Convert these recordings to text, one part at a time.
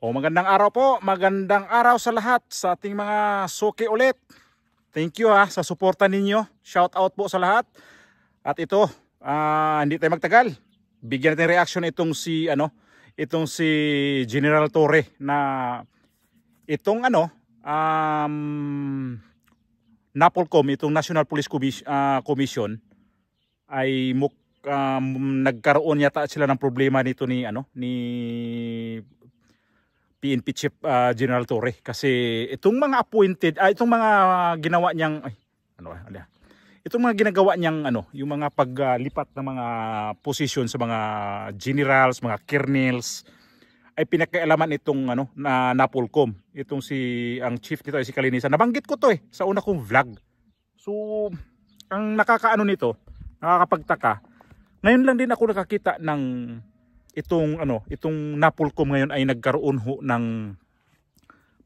Magandang araw po, magandang araw sa lahat, sa ating mga suki ulit. Thank you sa suporta ninyo. Shout out po sa lahat. At ito, hindi tayo magtagal. Bigyan natin reaction itong si General Torre na itong NAPOLCOM, itong National Police Commission ay nagkaroon yata sila ng problema nito ni PNP Chief General Torre, kasi itong mga appointed, itong mga ginawa niyang itong mga ginagawa niyang yung mga paglipat ng mga posisyon sa mga generals, mga colonels ay pinakailaman itong na NAPOLCOM. Itong ang chief nito ay si Kalinisan. Nabanggit ko to sa una kong vlog. So ang nakakapagtaka, ngayon lang din ako nakakita ng itong NAPOLCOM ngayon ay nagkaroon ng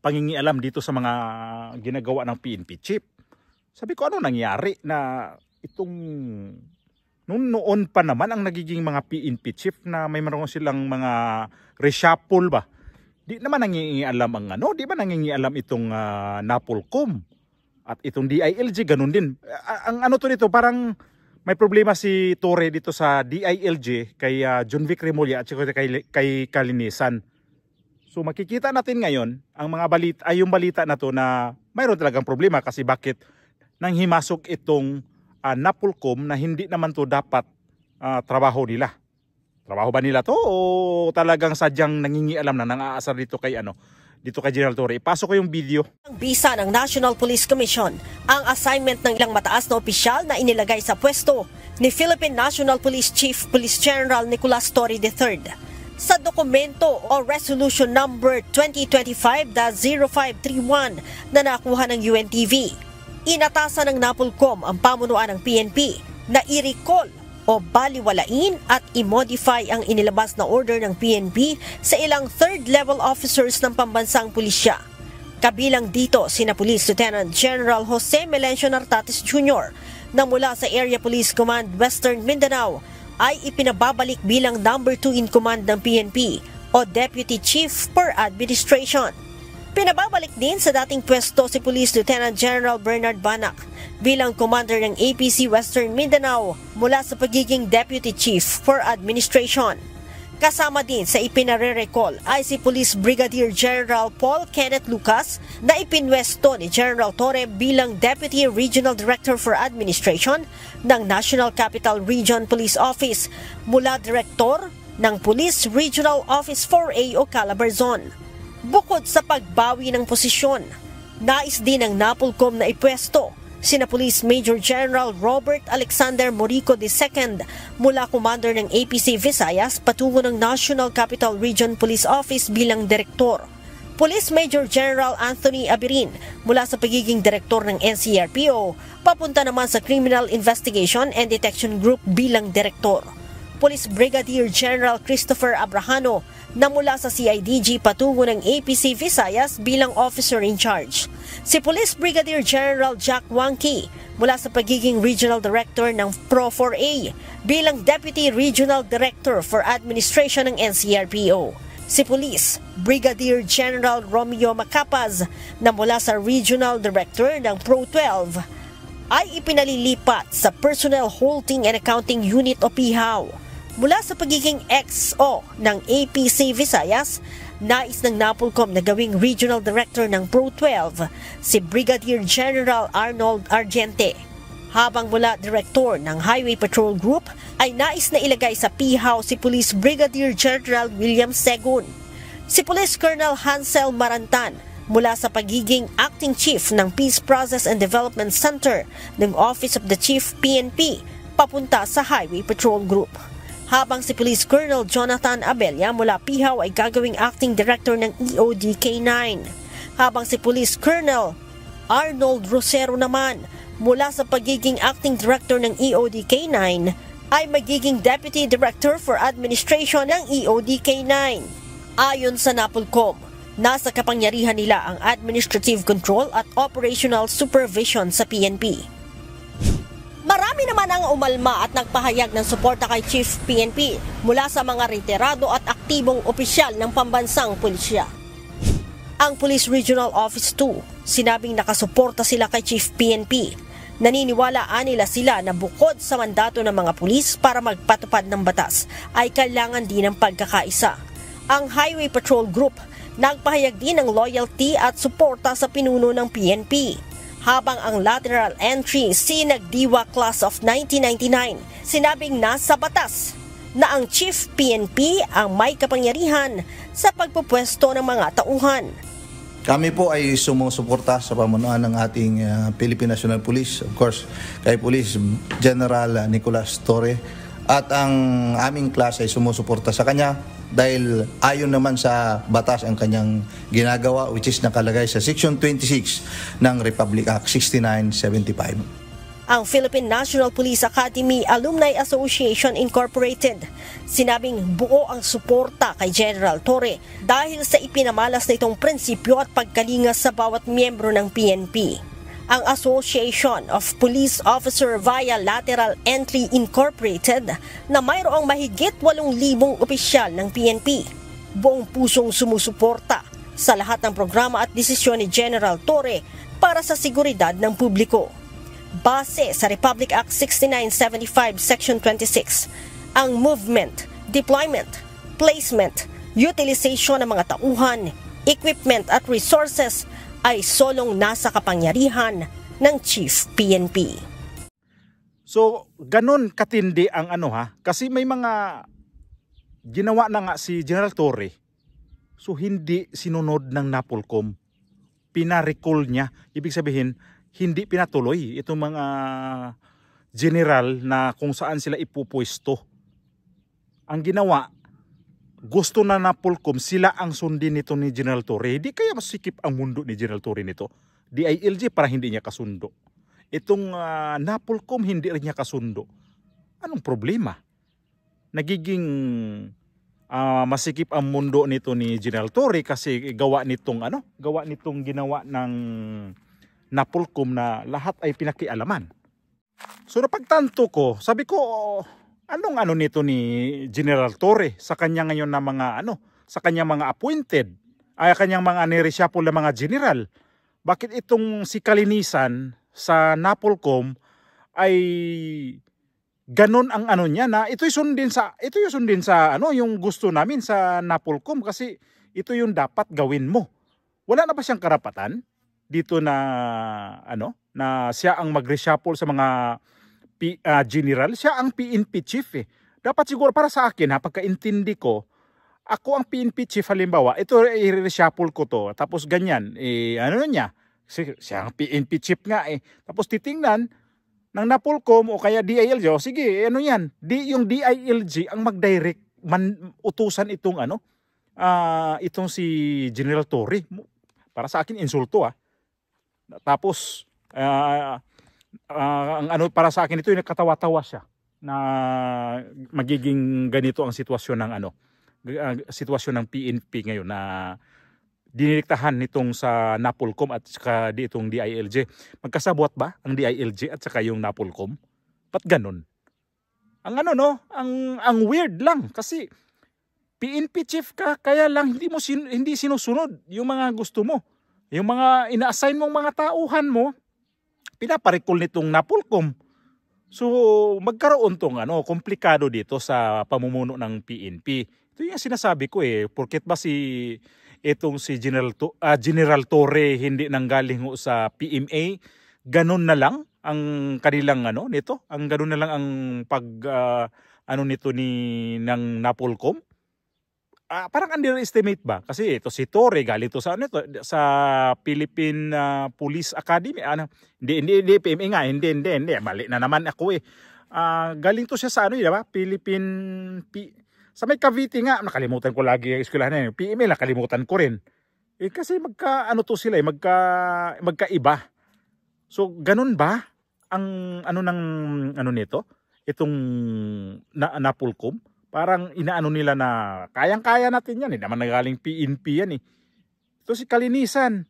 pangingialam dito sa mga ginagawa ng PNP chief. Sabi ko, ano nangyari na itong noon pa naman ang nagiging mga PNP chief na may meron silang mga reshuffle ba? Di naman nangingialam di ba nangingialam itong NAPOLCOM at itong DILG ganun din. Ang dito parang may problema si Torre dito sa DILG kay John Vic Remulla at kay Kalinisan. So makikita natin ngayon ang mga balita, yung balita na to na mayroon talagang problema kasi bakit nang himasok itong NAPOLCOM na hindi naman to dapat trabaho nila. Trabaho ba nila to o talagang sadyang nangingialam na nang-aasar dito kay General Torre? Ipasok ko yung video. Ang bisa ng National Police Commission ang assignment ng ilang mataas na opisyal na inilagay sa pwesto ni Philippine National Police Chief Police General Nicolas Torre III. Sa dokumento o Resolution Number 2025-0531 na nakuha ng UNTV, inatasan ng NAPOLCOM ang pamunuan ng PNP na i-recall o baliwalain at i-modify ang inilabas na order ng PNP sa ilang third-level officers ng pambansang pulisya. Kabilang dito sina Police Lieutenant General Jose Melencio Nartates Jr. na mula sa Area Police Command Western Mindanao ay ipinababalik bilang number 2 in command ng PNP o Deputy Chief per Administration. Pinababalik din sa dating pwesto si Police Lieutenant General Bernard Banac bilang commander ng APC Western Mindanao mula sa pagiging Deputy Chief for Administration. Kasama din sa ipinare-recall ay si Police Brigadier General Paul Kenneth Lucas na ipinwesto ni General Torre bilang Deputy Regional Director for Administration ng National Capital Region Police Office mula Direktor ng Police Regional Office 4A o Calabarzon. Bukod sa pagbawi ng posisyon, nais din ng NAPOLCOM na ipwesto sina Police Major General Robert Alexander Morico II mula Commander ng APC Visayas patungo ng National Capital Region Police Office bilang Direktor. Police Major General Anthony Abirin mula sa pagiging Direktor ng NCRPO papunta naman sa Criminal Investigation and Detection Group bilang Direktor. Police Brigadier General Christopher Abrahano na mula sa CIDG patungo ng APC Visayas bilang Officer in Charge. Si Police Brigadier General Jack Wangki mula sa pagiging Regional Director ng Pro-4A bilang Deputy Regional Director for Administration ng NCRPO. Si Police Brigadier General Romeo Macapaz na mula sa Regional Director ng Pro-12 ay ipinalilipat sa Personnel Holding and Accounting Unit o PHAU. Mula sa pagiging XO ng APC Visayas, nais ng NAPOLCOM na gawing Regional Director ng Pro-12 si Brigadier General Arnold Argente. Habang mula Director ng Highway Patrol Group ay nais na ilagay sa PHAU si Police Brigadier General William Segun. Si Police Colonel Hansel Marantan mula sa pagiging Acting Chief ng Peace Process and Development Center ng Office of the Chief PNP papunta sa Highway Patrol Group. Habang si Police Colonel Jonathan Abella mula PHAU ay gagawing Acting Director ng EOD-K9. Habang si Police Colonel Arnold Rosero naman mula sa pagiging Acting Director ng EOD-K9 ay magiging Deputy Director for Administration ng EOD-K9. Ayon sa NAPOLCOM, nasa kapangyarihan nila ang administrative control at operational supervision sa PNP. Marami naman ang umalma at nagpahayag ng suporta kay Chief PNP mula sa mga retirado at aktibong opisyal ng pambansang pulisya. Ang Police Regional Office 2, sinabing nakasuporta sila kay Chief PNP. Naniniwalaan nila sila na bukod sa mandato ng mga pulis para magpatupad ng batas, ay kailangan din ng pagkakaisa. Ang Highway Patrol Group nagpahayag din ng loyalty at suporta sa pinuno ng PNP. Habang ang lateral entry si Nagdiwa Class of 1999, sinabing nasa batas na ang Chief PNP ang may kapangyarihan sa pagpupwesto ng mga tauhan. Kami po ay sumusuporta sa pamunuan ng ating Philippine National Police, of course, kay Police General Nicolas Torre. At ang aming klase ay sumusuporta sa kanya dahil ayon naman sa batas ang kanyang ginagawa, which is nakalagay sa Section 26 ng Republic Act 6975. Ang Philippine National Police Academy Alumni Association Incorporated, sinabing buo ang suporta kay General Torre dahil sa ipinamalas nitong prinsipyo at pagkalingas sa bawat miyembro ng PNP. Ang Association of Police Officer via Lateral Entry Incorporated na mayroong mahigit 8,000 opisyal ng PNP, buong pusong sumusuporta sa lahat ng programa at desisyon ni General Torre para sa seguridad ng publiko. Base sa Republic Act 6975 Section 26, ang movement, deployment, placement, utilization ng mga tauhan, equipment at resources ay solong nasa kapangyarihan ng Chief PNP. So, ganun katindi ang kasi may mga ginawa na nga si General Torre. So, hindi sinunod ng NAPOLCOM. Pina-recall niya. Ibig sabihin, hindi pinatuloy itong mga general na kung saan sila ipupwesto. Ang ginawa, gusto na NAPOLCOM sila ang sundin nito ni General Torre. Di kaya masikip ang mundo ni General Torre nito. DILG para hindi niya kasundo. Itong NAPOLCOM hindi rin niya kasundo. Anong problema? Nagiging masikip ang mundo nito ni General Torre kasi gawa nitong ginawa ng NAPOLCOM na lahat ay pinakialaman. So napagtanto ko, sabi ko, anong nito ni General Torre sa kanya ngayon na mga sa kanyang mga appointed, ay kanyang mga nireshuffle na mga general. Bakit itong si kalinisan sa NAPOLCOM ay ganun ang niya na ito yung sundin sa yung gusto namin sa NAPOLCOM kasi ito yung dapat gawin mo. Wala na ba siyang karapatan dito na na siya ang mag-reshuffle sa mga general? Siya ang PNP chief eh. Dapat siguro para sa akin pagkaintindi ko, ako ang PNP chief halimbawa, ito i-reshuffle ko to, tapos ganyan, niya, siya ang PNP chief nga eh. Tapos titingnan ng NAPOLCOM o kaya DILG, sige, yan, yung DILG ang mag-direct, utusan itong itong si General Torre. Para sa akin, insulto Tapos, ang para sa akin ito, yung nakatawa-tawa siya na magiging ganito ang sitwasyon ng sitwasyon ng PNP ngayon na dinirektahan nitong sa NAPOLCOM at saka ditong DILG. Magkasabwat ba ang DILG at saka yung NAPOLCOM? Ba't ganun? Ang weird lang kasi PNP chief ka, kaya lang hindi sinusunod yung mga gusto mo. Yung mga ina-assign mong mga tauhan mo, pinaparecall nitong NAPOLCOM. So magkaroon tong komplikado dito sa pamumuno ng PNP. Ito yung sinasabi ko porket ba si General Torre hindi nanggaling sa PMA, ganun na lang ang kanilang nito, ang ganun na lang ang pag nito ng NAPOLCOM. Parang underestimate ba? Kasi ito si Torre galing to sa Philippine Police Academy. Hindi PMA nga, hindi. Mali na naman ako galing to siya sa diba? Sa may Cavite nga, nakalimutan ko lagi yung eskwelahan na yun. PMA, nakalimutan ko rin. Kasi sila magkaiba. So, ganun ba ang nito? Itong NAPOLCOM? Parang nila na kayang-kaya natin yan. Naman nagaling PNP yan eh. Ito si kalinisan.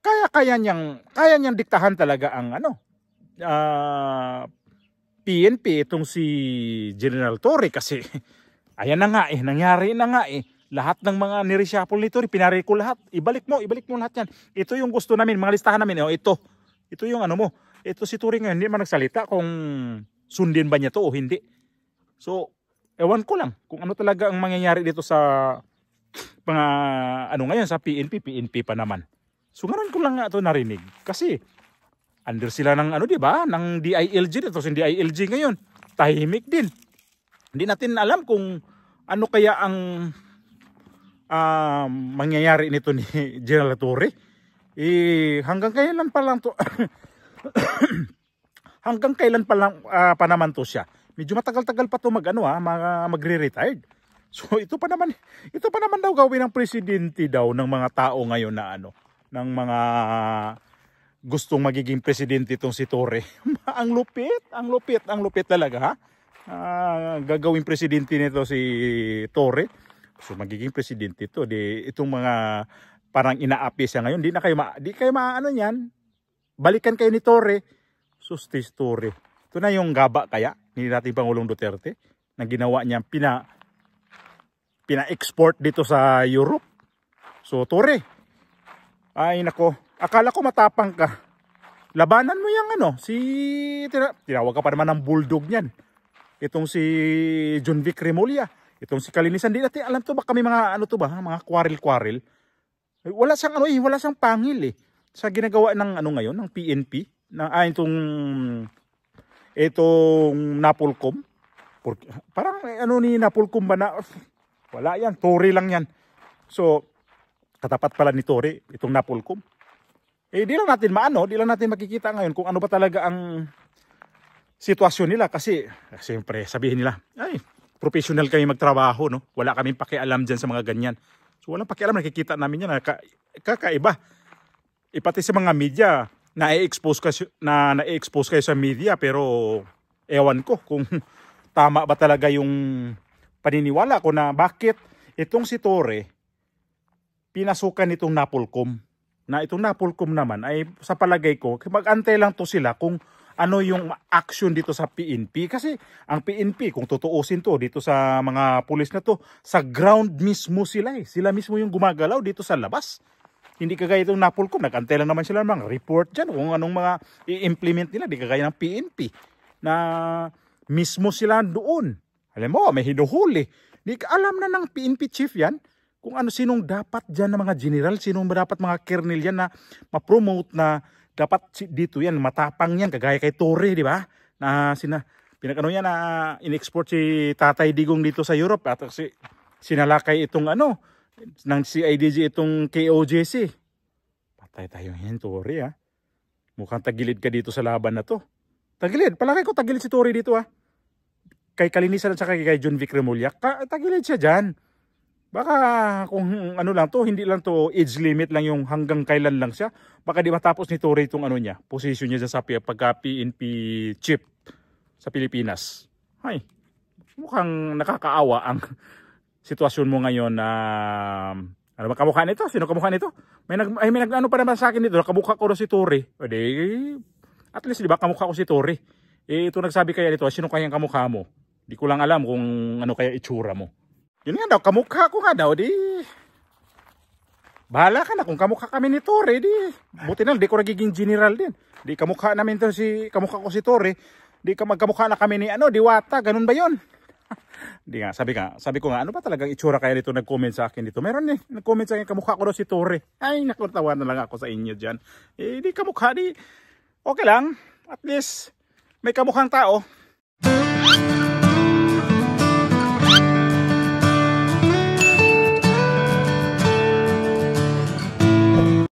Kaya niyang diktahan talaga ang PNP itong si General Torre kasi ayan na nga nangyari na nga Lahat ng mga nireshuffle nito, pinarecall lahat. Ibalik mo lahat yan. Ito yung gusto namin, mga listahan namin. Ito yung ano mo. Ito si Torre ngayon, hindi man nagsalita kung sundin ba niya to o hindi. So, ewan ko lang kung ano talaga ang mangyayari dito sa mga ngayon sa PNP pa naman. So, ngayon ko lang nga ito narinig. Kasi, under sila ng di ba? Ng DILG dito. Sa DILG ngayon, tahimik din. Hindi natin alam kung ano kaya ang mangyayari nito ni General Torre. Hanggang kailan pa lang to hanggang kailan pa lang pa naman to siya. Medyo matagal-tagal pa to magre-retired. So ito pa naman daw gawin ng presidente daw ng mga tao ngayon na ng mga gustong magiging presidente itong si Torre. ang lupit talaga, ha? Gagawing presidente nito si Torre. So magiging presidente ito. Itong mga parang inaapi siya ngayon, di kayo niyan. Balikan kayo ni Torre. Sustis Torre. Ito na yung gaba kaya ni dating Pangulong Duterte na ginawa niya, pina-export dito sa Europe. So Torre, ay nako, akala ko matapang ka. Labanan mo yung tinawag ka pa naman ng bulldog niyan. Itong si John Vic Remulla. Itong si Kalinisan, di natin alam to ba kami mga mga kwaril-kwaril. Wala siyang pangil sa ginagawa ng ngayon ng PNP na itong Napolcom. Parang ni Napolcom ba na wala yan, Torre lang yan. So katapat pala ni Torre itong Napolcom. Di lang natin makikita ngayon kung ano ba talaga ang sitwasyon nila kasi siyempre sabihin nila, ay professional kami magtrabaho, no? Wala kaming pakialam dyan sa mga ganyan. So walang pakialam, nakikita namin yan, kakaiba. Pati sa mga media, na-expose kayo sa media, pero ewan ko kung tama ba talaga yung paniniwala ko na bakit itong si Torre pinasukan itong Napolcom. Na itong Napolcom naman ay sa palagay ko, mag-antay lang to sila kung ano yung action dito sa PNP. Kasi ang PNP, kung tutuusin to dito sa mga pulis na to, sa ground mismo sila Sila mismo yung gumagalaw dito sa labas. Hindi kagaya itong Napolcom, nag-antay lang naman sila ng mga report dyan kung anong mga i-implement nila. Di kagaya ng PNP na mismo sila doon. Alam mo, may hinuhuli. Di ka alam na ng PNP chief yan kung sinong dapat dyan na mga general, sinong dapat mga colonel yan na ma-promote na dapat dito yan, matapang yan, kagaya kay Torre, di ba? Na yan na in-export si Tatay Digong dito sa Europe at sinalakay itong ng CIDG itong KOJC. Patay tayo yan, Torre, ha? Mukhang tagilid ka dito sa laban na to. Tagilid, palagay ko tagilid si Torre dito, ha? Kay Kalinisan at saka kay John Vic Remulla, tagilid siya dyan. Baka kung lang to, hindi lang to age limit lang yung hanggang kailan lang siya. Baka di matapos ni Torre itong position niya sa pagka PNP chief sa Pilipinas. Hay, mukhang nakakaawa ang sitwasyon mo ngayon na ano ba kamukha nito? Sino kamukha nito? May nag pa naman sa akin dito, kamukha ko si Torre. O di, at least di ba kamukha ko si Torre. Ito nagsabi kaya dito, sino kaya ang kamukha mo? Di ko lang alam kung ano kaya itsura mo. Yun nga daw, kamukha ko nga daw, di. Bahala ka na kung kamukha kami ni Torre, di. Buti na, di ko nagiging general din. Di kamukha namin to kamukha ko si Torre, di ka magkamukha na kami ni Diwata, ganun ba yun? Di nga, sabi ko nga, ano ba talagang itsura kaya dito nag-comment sa akin dito? Meron nag-comment sa akin, kamukha ko daw si Torre. Ay, nakuntawa na lang ako sa inyo dyan. Di kamukha, di. Okay lang, at least, may kamukhang tao.